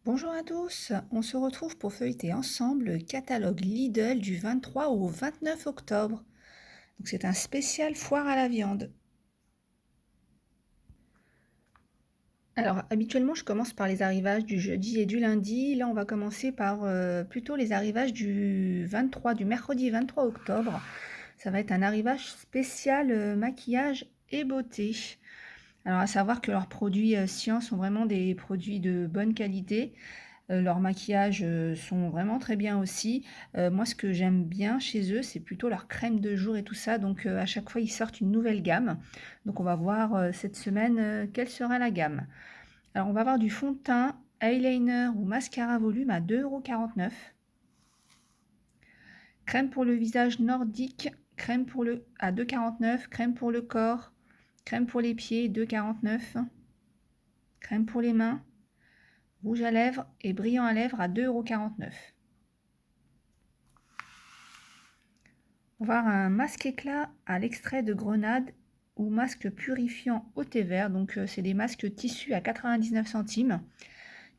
Bonjour à tous, on se retrouve pour feuilleter ensemble le catalogue Lidl du 23 au 29 octobre. Donc c'est un spécial foire à la viande. Alors habituellement je commence par les arrivages du jeudi et du lundi. Là on va commencer par plutôt les arrivages du mercredi 23 octobre. Ça va être un arrivage spécial maquillage et beauté. Alors à savoir que leurs produits Science sont vraiment des produits de bonne qualité. Leurs maquillages, sont vraiment très bien aussi. Moi ce que j'aime bien chez eux, c'est plutôt leur crème de jour et tout ça, donc à chaque fois ils sortent une nouvelle gamme. Donc on va voir, cette semaine, quelle sera la gamme. Alors on va avoir du fond de teint, eyeliner ou mascara volume à 2,49 €. Crème pour le visage nordique, crème pour le à 2,49 €, crème pour le corps, crème pour les pieds 2,49 €, crème pour les mains, rouge à lèvres et brillant à lèvres à 2,49 €. On va avoir un masque éclat à l'extrait de grenade ou masque purifiant au thé vert. Donc c'est des masques tissus à 99 centimes.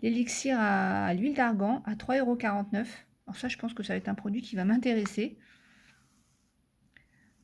L'élixir à l'huile d'argan à 3,49 €. Alors ça, je pense que ça va être un produit qui va m'intéresser.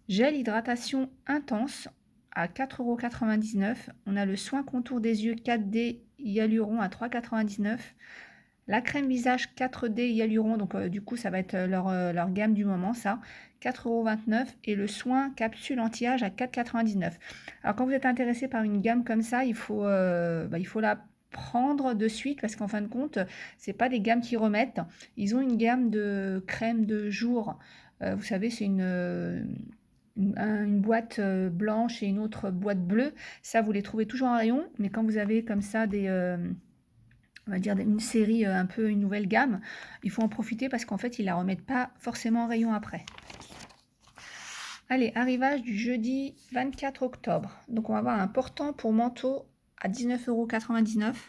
Gel hydratation intense à 4,99 €. On a le soin contour des yeux 4D hyaluron à 3,99 €. La crème visage 4D hyaluron, donc du coup ça va être leur gamme du moment, ça, 4,29 € et le soin capsule anti-âge à 4,99 €. Alors quand vous êtes intéressé par une gamme comme ça, il faut la prendre de suite parce qu'en fin de compte, c'est pas des gammes qui remettent. Ils ont une gamme de crème de jour, vous savez, c'est une boîte blanche et une autre boîte bleue. Ça, vous les trouvez toujours en rayon, mais quand vous avez comme ça on va dire une série, un peu une nouvelle gamme, il faut en profiter parce qu'en fait, ils la remettent pas forcément en rayon après. Allez, arrivage du jeudi 24 octobre. Donc on va avoir un portant pour manteau à 19,99 €,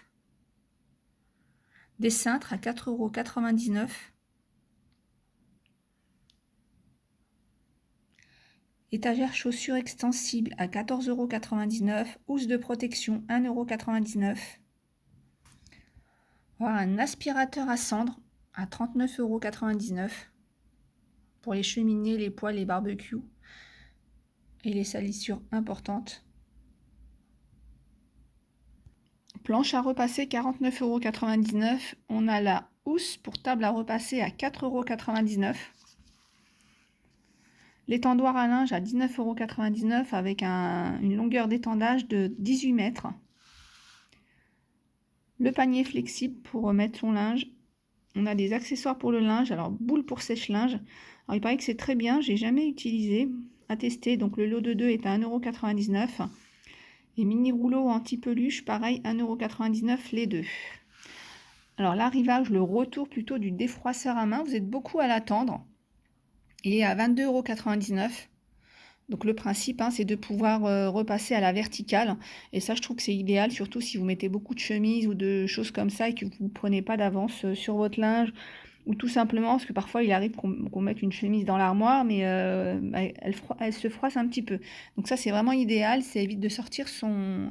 des cintres à 4,99 €, étagère chaussures extensible à 14,99 €, housse de protection 1,99 €. On va avoir un aspirateur à cendres à 39,99 € pour les cheminées, les poêles, les barbecues et les salissures importantes. Planche à repasser 49,99 €. On a la housse pour table à repasser à 4,99 €. L'étendoir à linge à 19,99 € avec une longueur d'étendage de 18 mètres. Le panier flexible pour remettre son linge. On a des accessoires pour le linge. Alors, boule pour sèche-linge. Alors, il paraît que c'est très bien. J'ai jamais utilisé. À tester. Donc, le lot de 2 est à 1,99 €. Et mini rouleau anti-peluche, pareil, 1,99 € les deux. Alors, l'arrivage, le retour plutôt du défroisseur à main. Vous êtes beaucoup à l'attendre. Il est à 22,99 €. Donc le principe, c'est de pouvoir repasser à la verticale. Et ça, je trouve que c'est idéal, surtout si vous mettez beaucoup de chemises ou de choses comme ça et que vous ne prenez pas d'avance sur votre linge. Ou tout simplement, parce que parfois il arrive qu'on mette une chemise dans l'armoire, mais elle se froisse un petit peu. Donc ça, c'est vraiment idéal. Ça évite de sortir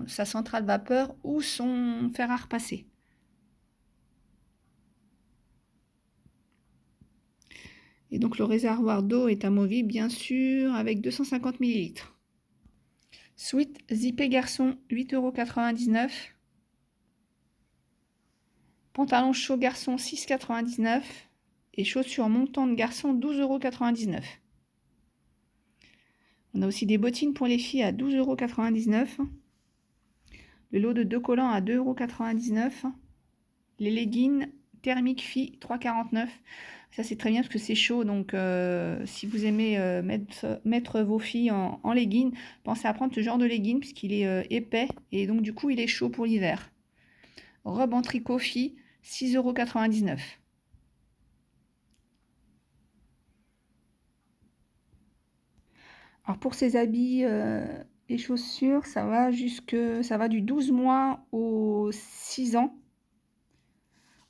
sa centrale vapeur ou son fer à repasser. Et donc le réservoir d'eau est amovible, bien sûr, avec 250 ml. Sweat zippé garçon, 8,99 €. Pantalon chaud garçon, 6,99 € et chaussures montantes garçon, 12,99 €. On a aussi des bottines pour les filles à 12,99 €. Le lot de 2 collants à 2,99 €. Les leggings thermiques filles, 3,49 €. Ça, c'est très bien parce que c'est chaud. Donc, si vous aimez mettre vos filles en leggings, pensez à prendre ce genre de leggings puisqu'il est épais et donc, du coup, il est chaud pour l'hiver. Robe en tricot fille, 6,99 €. Alors pour ces habits et chaussures, ça va du 12 mois au 6 ans,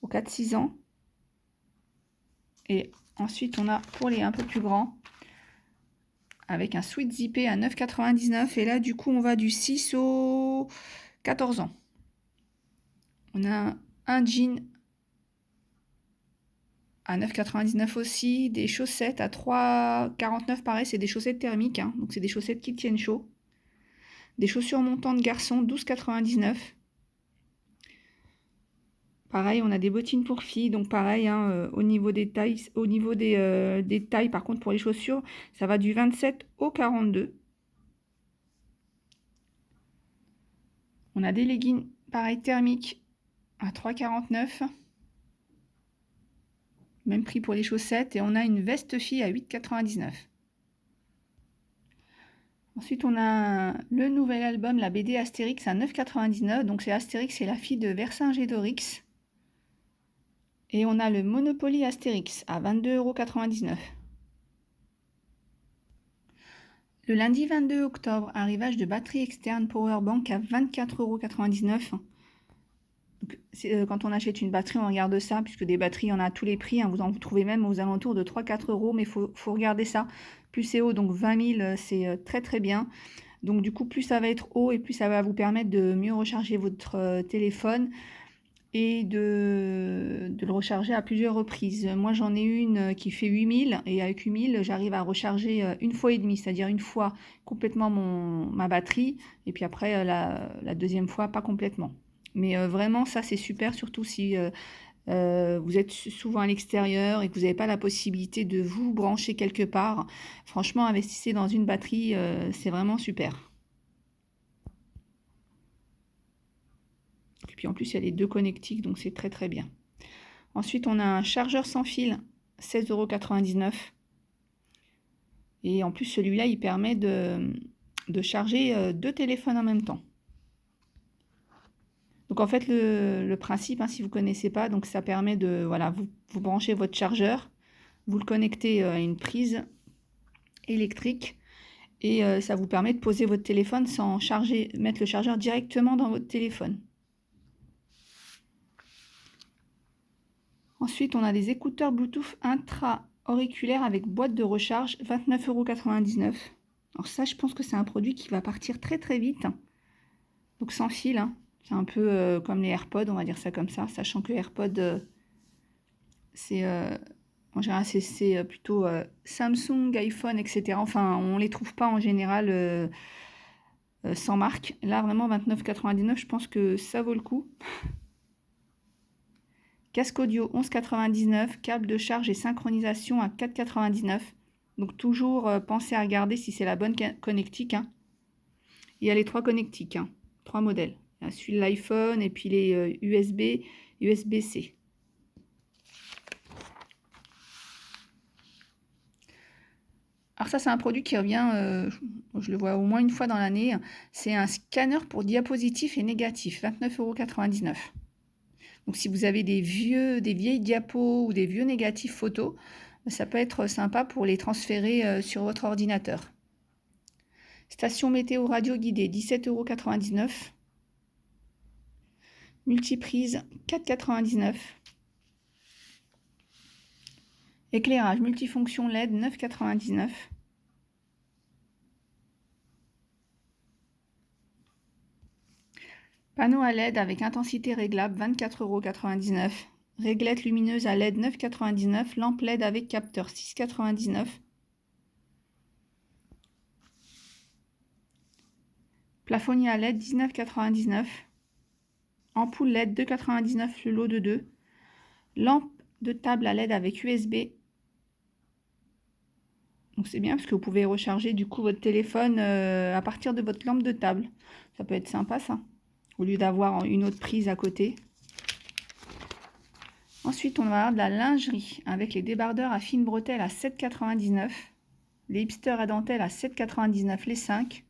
au 4-6 ans. Et ensuite, on a pour les un peu plus grands, avec un sweat zippé à 9,99 €. Et là, du coup, on va du 6 au 14 ans. On a un jean à 9,99 aussi. Des chaussettes à 3,49 pareil, c'est des chaussettes thermiques, hein, donc c'est des chaussettes qui tiennent chaud. Des chaussures montantes garçons, 12,99. Pareil, on a des bottines pour filles, donc pareil, hein, au niveau des tailles, des tailles, par contre pour les chaussures, ça va du 27 au 42. On a des leggings, pareil, thermiques à 3,49. Même prix pour les chaussettes. Et on a une veste fille à 8,99. Ensuite, on a le nouvel album, la BD Astérix à 9,99. Donc c'est Astérix, c'est la fille de Vercingétorix. Et on a le Monopoly Astérix à 22,99 €. Le lundi 22 octobre, arrivage de batterie externe Powerbank à 24,99 €. Quand on achète une batterie, on regarde ça, puisque des batteries, il y en a à tous les prix. Hein, vous en trouvez même aux alentours de 3-4 €, mais il faut regarder ça. Plus c'est haut, donc 20 000, c'est très très bien. Donc du coup, plus ça va être haut et plus ça va vous permettre de mieux recharger votre téléphone et de le recharger à plusieurs reprises. Moi, j'en ai une qui fait 8000 et avec 8000, j'arrive à recharger une fois et demie, c'est-à-dire une fois complètement ma batterie et puis après la deuxième fois pas complètement. Mais vraiment, ça c'est super, surtout si vous êtes souvent à l'extérieur et que vous n'avez pas la possibilité de vous brancher quelque part. Franchement, investissez dans une batterie, c'est vraiment super. Et puis en plus, il y a les deux connectiques, donc c'est très très bien. Ensuite, on a un chargeur sans fil, 16,99 €. Et en plus, celui-là, il permet de charger deux téléphones en même temps. Donc en fait, le principe, hein, si vous ne connaissez pas, donc ça permet de, voilà, vous branchez votre chargeur, vous le connectez à une prise électrique et ça vous permet de poser votre téléphone sans mettre le chargeur directement dans votre téléphone. Ensuite, on a des écouteurs Bluetooth intra-auriculaires avec boîte de recharge, 29,99 €. Alors ça, je pense que c'est un produit qui va partir très très vite. Donc sans fil, hein. C'est un peu comme les AirPods, on va dire ça comme ça, sachant que les AirPods, c'est en général c'est plutôt Samsung, iPhone, etc. Enfin, on les trouve pas en général sans marque. Là, vraiment 29,99 €, je pense que ça vaut le coup. Casque audio 11,99 €, câble de charge et synchronisation à 4,99 €. Donc toujours pensez à regarder si c'est la bonne connectique. Hein. Il y a les 3 connectiques, hein, 3 modèles. Il y a celui de l'iPhone et puis les USB, USB-C. Alors ça, c'est un produit qui revient, je le vois au moins une fois dans l'année. C'est un scanner pour diapositifs et négatifs, 29,99 €. Donc si vous avez des vieilles diapos ou des vieux négatifs photos, ça peut être sympa pour les transférer sur votre ordinateur. Station météo radio guidée, 17,99 €. Multiprise, 4,99 €. Éclairage multifonction LED, 9,99 €. Panneau à LED avec intensité réglable, 24,99 €. Réglette lumineuse à LED, 9,99 €. Lampe LED avec capteur, 6,99 €. Plafonnier à LED, 19,99 €. Ampoule LED, 2,99 € le lot de 2. Lampe de table à LED avec USB. Donc c'est bien parce que vous pouvez recharger du coup votre téléphone à partir de votre lampe de table. Ça peut être sympa ça, au lieu d'avoir une autre prise à côté. Ensuite, on va avoir de la lingerie avec les débardeurs à fines bretelles à 7,99 €. Les hipsters à dentelle à 7,99 € les 5.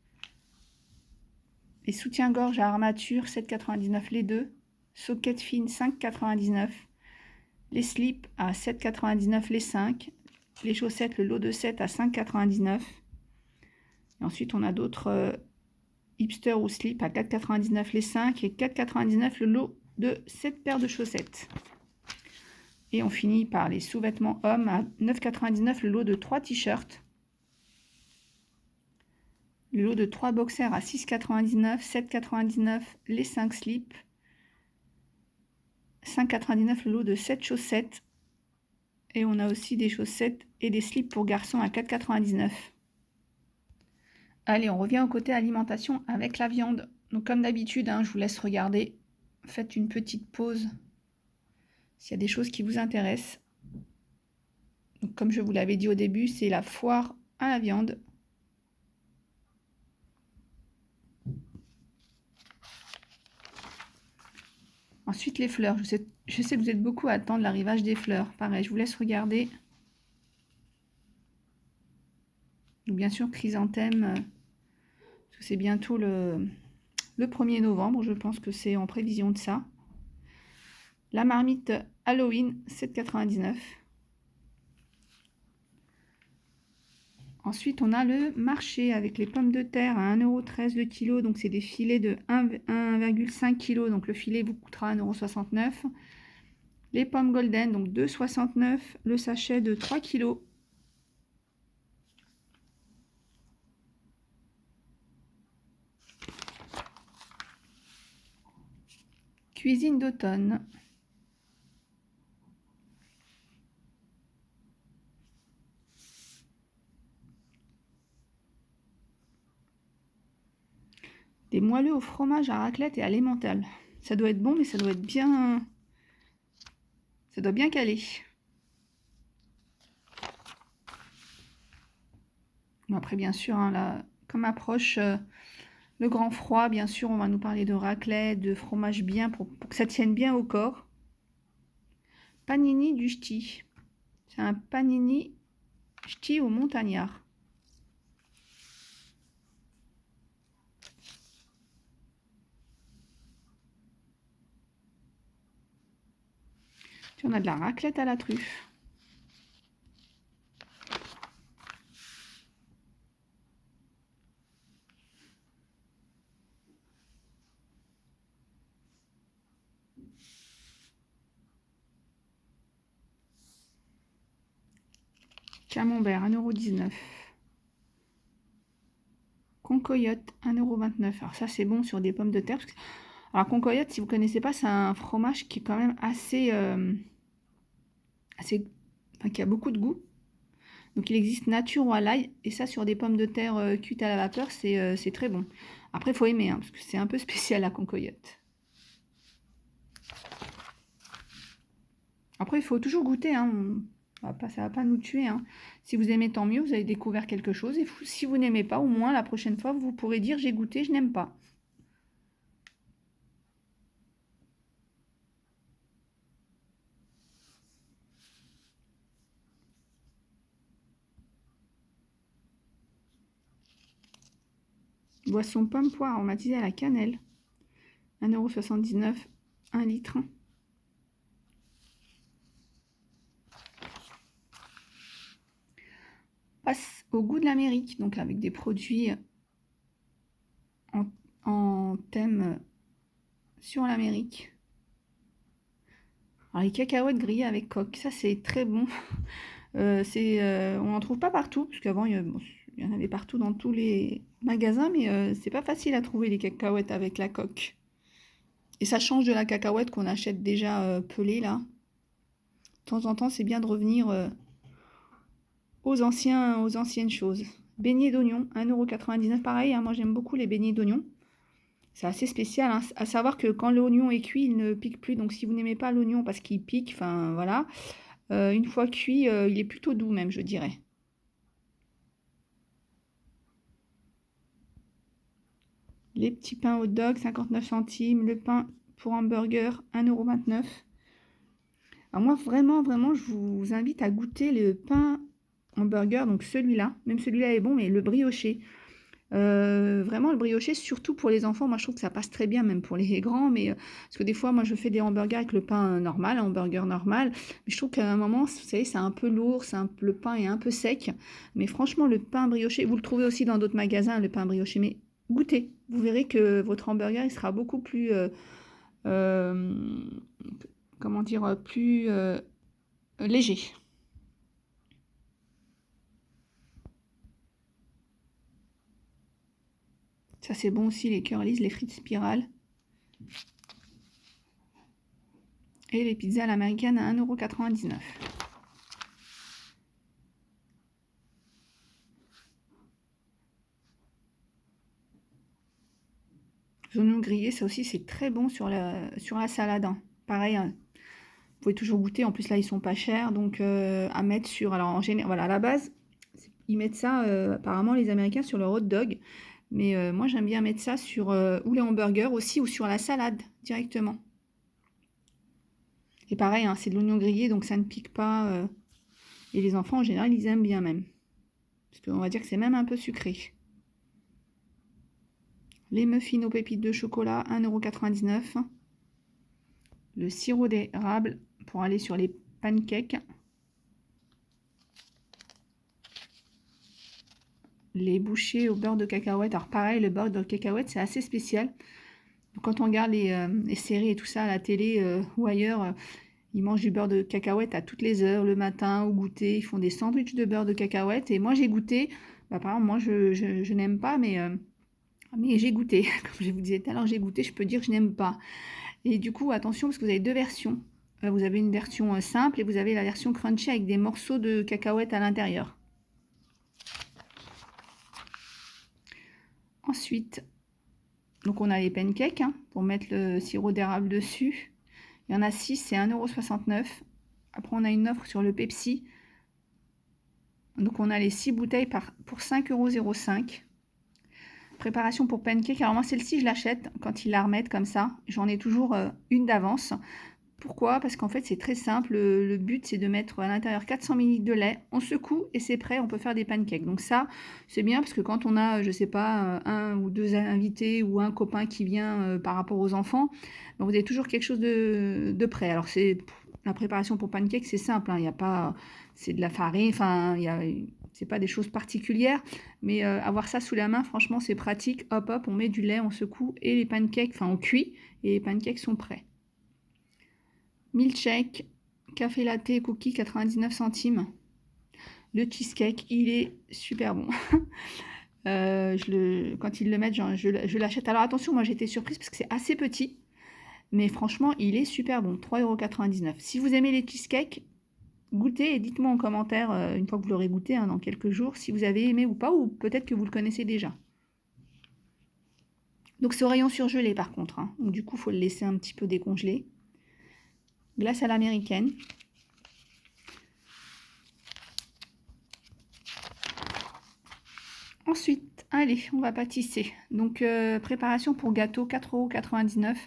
Les soutiens-gorge à armature, 7,99 € les 2. Soquettes fines, 5,99 €. Les slips à 7,99 € les 5. Les chaussettes, le lot de 7 à 5,99 €. Et ensuite, on a d'autres hipsters ou slips à 4,99 € les 5 et 4,99 € le lot de 7 paires de chaussettes. Et on finit par les sous-vêtements hommes à 9,99 € le lot de 3 t-shirts. Le lot de 3 boxers à 6,99 €, 7,99 € les 5 slips. 5,99 € le lot de 7 chaussettes. Et on a aussi des chaussettes et des slips pour garçons à 4,99 €. Allez, on revient au côté alimentation avec la viande. Donc comme d'habitude, hein, je vous laisse regarder. Faites une petite pause s'il y a des choses qui vous intéressent. Donc, comme je vous l'avais dit au début, c'est la foire à la viande. Ensuite, les fleurs. Je sais que vous êtes beaucoup à attendre l'arrivage des fleurs. Pareil, je vous laisse regarder. Donc, bien sûr, chrysanthème, parce que c'est bientôt le 1er novembre. Je pense que c'est en prévision de ça. La marmite Halloween, 7,99 €. Ensuite, on a le marché avec les pommes de terre à 1,13 € le kilo. Donc, c'est des filets de 1,5 kg. Donc, le filet vous coûtera 1,69 €. Les pommes golden, donc 2,69 € le sachet de 3 kg. Cuisine d'automne. Des moelleux au fromage à raclette et à l'emmental. Ça doit être bon, mais ça doit être bien... Ça doit bien caler. Bon, après, bien sûr, hein, là, comme approche le grand froid, bien sûr, on va nous parler de raclette, de fromage bien, pour que ça tienne bien au corps. Panini du ch'ti. C'est un panini ch'ti au montagnard. Puis on a de la raclette à la truffe. Camembert, 1,19 €. Concoyote, 1,29 €. Alors ça, c'est bon sur des pommes de terre. Alors concoyote, si vous ne connaissez pas, c'est un fromage qui est quand même assez... enfin, qui a beaucoup de goût. Donc il existe nature ou à l'ail. Et ça, sur des pommes de terre cuites à la vapeur, c'est très bon. Après, il faut aimer, hein, parce que c'est un peu spécial la concoyote. Après, il faut toujours goûter, hein. Ça va pas nous tuer, hein. Si vous aimez, tant mieux, vous avez découvert quelque chose. Et si vous n'aimez pas, au moins, la prochaine fois, vous pourrez dire « j'ai goûté, je n'aime pas ». Boisson pomme poire aromatisée à la cannelle. 1,79 €, 1 litre. Passe au goût de l'Amérique, donc avec des produits en thème sur l'Amérique. Alors les cacahuètes grillées avec coque, ça c'est très bon. On n'en trouve pas partout, parce qu'avant il y en avait partout dans tous les magasins, mais c'est pas facile à trouver les cacahuètes avec la coque. Et ça change de la cacahuète qu'on achète déjà pelée là. De temps en temps, c'est bien de revenir aux anciennes choses. Beignets d'oignons, 1,99 € pareil, hein, moi j'aime beaucoup les beignets d'oignons. C'est assez spécial, hein, à savoir que quand l'oignon est cuit, il ne pique plus. Donc si vous n'aimez pas l'oignon parce qu'il pique, enfin voilà, une fois cuit, il est plutôt doux même, je dirais. Les petits pains hot dog, 59 centimes. Le pain pour hamburger, 1,29 €. Alors moi, vraiment, vraiment, je vous invite à goûter le pain hamburger, donc celui-là. Même celui-là est bon, mais le brioché. Vraiment, le brioché, surtout pour les enfants, moi je trouve que ça passe très bien, même pour les grands, mais parce que des fois, moi je fais des hamburgers avec le pain normal, un hamburger normal, mais je trouve qu'à un moment, vous savez, c'est un peu lourd, le pain est un peu sec, mais franchement, le pain brioché, vous le trouvez aussi dans d'autres magasins, le pain brioché, mais goûtez, vous verrez que votre hamburger, il sera beaucoup plus, comment dire, plus léger. Ça, c'est bon aussi, les curlis, les frites spirales. Et les pizzas à l'américaine à 1,99 €. grillé, ça aussi c'est très bon sur la salade, hein. Pareil, hein, vous pouvez toujours goûter, en plus là ils sont pas chers, donc à mettre sur, alors en général, voilà, à la base, ils mettent ça, apparemment les Américains, sur leur hot dog, mais moi j'aime bien mettre ça sur ou les hamburgers aussi, ou sur la salade directement. Et pareil, hein, c'est de l'oignon grillé, donc ça ne pique pas, et les enfants en général ils aiment bien même, parce qu'on va dire que c'est même un peu sucré. Les muffins aux pépites de chocolat, 1,99 €. Le sirop d'érable pour aller sur les pancakes. Les bouchées au beurre de cacahuète. Alors pareil, le beurre de cacahuète, c'est assez spécial. Quand on regarde les séries et tout ça à la télé ou ailleurs, ils mangent du beurre de cacahuète à toutes les heures, le matin, au goûter. Ils font des sandwichs de beurre de cacahuète. Et moi, j'ai goûté. Bah, par exemple, moi, je n'aime pas, mais j'ai goûté. Comme je vous disais tout à l'heure, j'ai goûté. Je peux dire que je n'aime pas. Et du coup, attention, parce que vous avez deux versions. Vous avez une version simple et vous avez la version crunchy avec des morceaux de cacahuète à l'intérieur. Ensuite, donc on a les pancakes, hein, pour mettre le sirop d'érable dessus. Il y en a 6, c'est 1,69 €. Après, on a une offre sur le Pepsi. Donc on a les 6 bouteilles pour 5,05 €. Préparation pour pancakes. Alors moi, celle-ci, je l'achète quand ils la remettent comme ça. J'en ai toujours une d'avance. Pourquoi? Parce qu'en fait, c'est très simple. Le but, c'est de mettre à l'intérieur 400 ml de lait. On secoue et c'est prêt. On peut faire des pancakes. Donc ça, c'est bien parce que quand on a, je sais pas, un ou deux invités ou un copain qui vient par rapport aux enfants, donc vous avez toujours quelque chose de prêt. Alors c'est la préparation pour pancakes, c'est simple, hein. Il y a pas, c'est de la farine. Enfin, c'est pas des choses particulières, mais avoir ça sous la main, franchement, c'est pratique. Hop, hop, on met du lait, on secoue et les pancakes, enfin, on cuit et les pancakes sont prêts. Milkshake, café latte, cookie, 99 centimes. Le cheesecake, il est super bon. Quand ils le mettent, je l'achète. Alors attention, moi j'étais surprise parce que c'est assez petit. Mais franchement, il est super bon. 3,99 €. Si vous aimez les cheesecakes, goûtez et dites-moi en commentaire, une fois que vous l'aurez goûté, hein, dans quelques jours, si vous avez aimé ou pas, ou peut-être que vous le connaissez déjà. Donc c'est au rayon surgelé par contre, hein. Donc du coup, il faut le laisser un petit peu décongeler. Glace à l'américaine. Ensuite, allez, on va pâtisser. Donc préparation pour gâteau, 4,99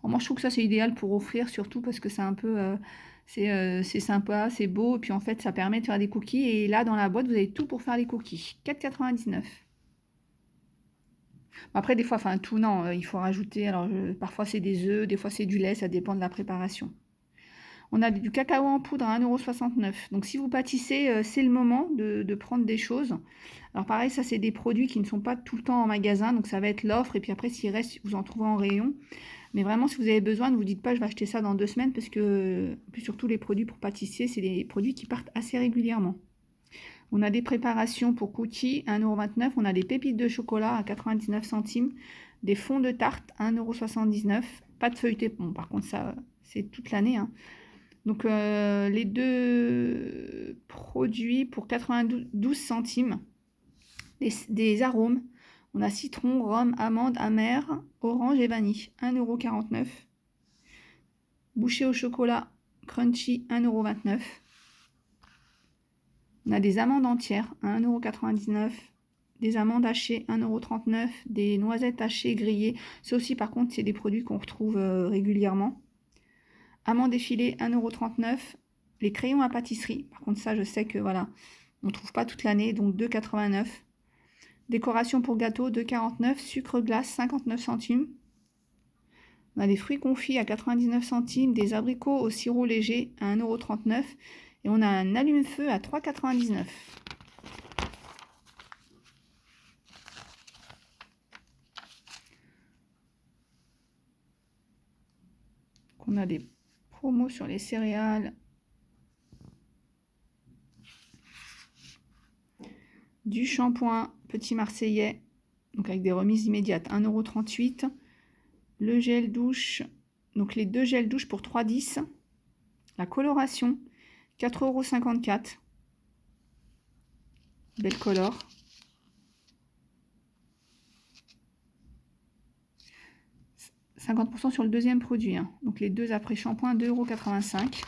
€. Moi je trouve que ça c'est idéal pour offrir, surtout parce que c'est un peu... c'est sympa, c'est beau, et puis en fait ça permet de faire des cookies, et là dans la boîte vous avez tout pour faire les cookies. 4,99 €. Après des fois, enfin tout non, il faut rajouter, alors parfois c'est des œufs, des fois c'est du lait, ça dépend de la préparation. On a du cacao en poudre à 1,69 €. Donc si vous pâtissez, c'est le moment de prendre des choses. Alors pareil, ça c'est des produits qui ne sont pas tout le temps en magasin, donc ça va être l'offre, et puis après s'il reste, vous en trouvez en rayon. Mais vraiment, si vous avez besoin, ne vous dites pas je vais acheter ça dans 2 semaines, parce que puis surtout les produits pour pâtissier, c'est des produits qui partent assez régulièrement. On a des préparations pour cookies à 1,29 €. On a des pépites de chocolat à 99 centimes. Des fonds de tarte à 1,79 €. Pas de feuilleté. Bon, par contre, ça, c'est toute l'année, hein. Donc, les deux produits pour 92 centimes. Des arômes. On a citron, rhum, amande, amère, orange et vanille. 1,49 €. Bouchée au chocolat crunchy, 1,29 €. On a des amandes entières, 1,99 €. Des amandes hachées, 1,39 €. Des noisettes hachées grillées. Ça aussi, par contre, c'est des produits qu'on retrouve régulièrement. Amandes effilées, 1,39 €. Les crayons à pâtisserie. Par contre, ça, je sais que voilà, on ne trouve pas toute l'année, donc 2,89 €. Décoration pour gâteau, 2,49 €. Sucre glace, 59 centimes. On a des fruits confits à 99 centimes. Des abricots au sirop léger à 1,39 €. Et on a un allume-feu à 3,99 €. On a des promos sur les céréales. Du shampoing Petit Marseillais, donc avec des remises immédiates, 1,38 €. Le gel douche, donc les deux gels douche pour 3,10 €. La coloration, 4,54 €. Belle color. 50% sur le deuxième produit, hein. Donc les deux après-shampoing, 2,85 €.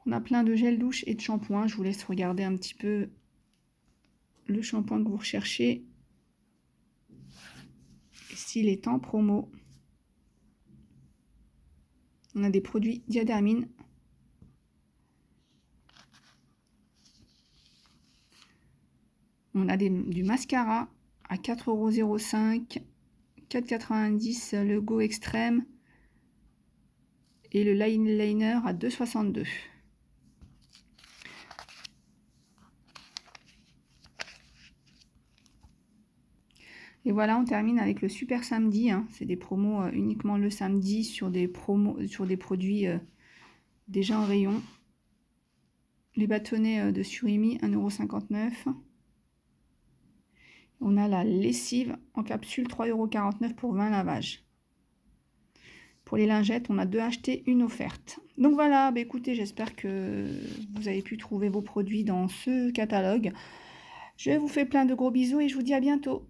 On a plein de gel douche et de shampoing. Je vous laisse regarder un petit peu le shampoing que vous recherchez. S'il est en promo. On a des produits Diadermine. On a du mascara à 4,05 €, 4,90 € le Go Extrême et le liner à 2,62 €. Et voilà, on termine avec le super samedi, hein. C'est des promos uniquement le samedi sur des produits déjà en rayon. Les bâtonnets de surimi, 1,59 €. On a la lessive en capsule, 3,49 € pour 20 lavages. Pour les lingettes, on a 2 achetés, une offerte. Donc voilà, bah écoutez, j'espère que vous avez pu trouver vos produits dans ce catalogue. Je vous fais plein de gros bisous et je vous dis à bientôt.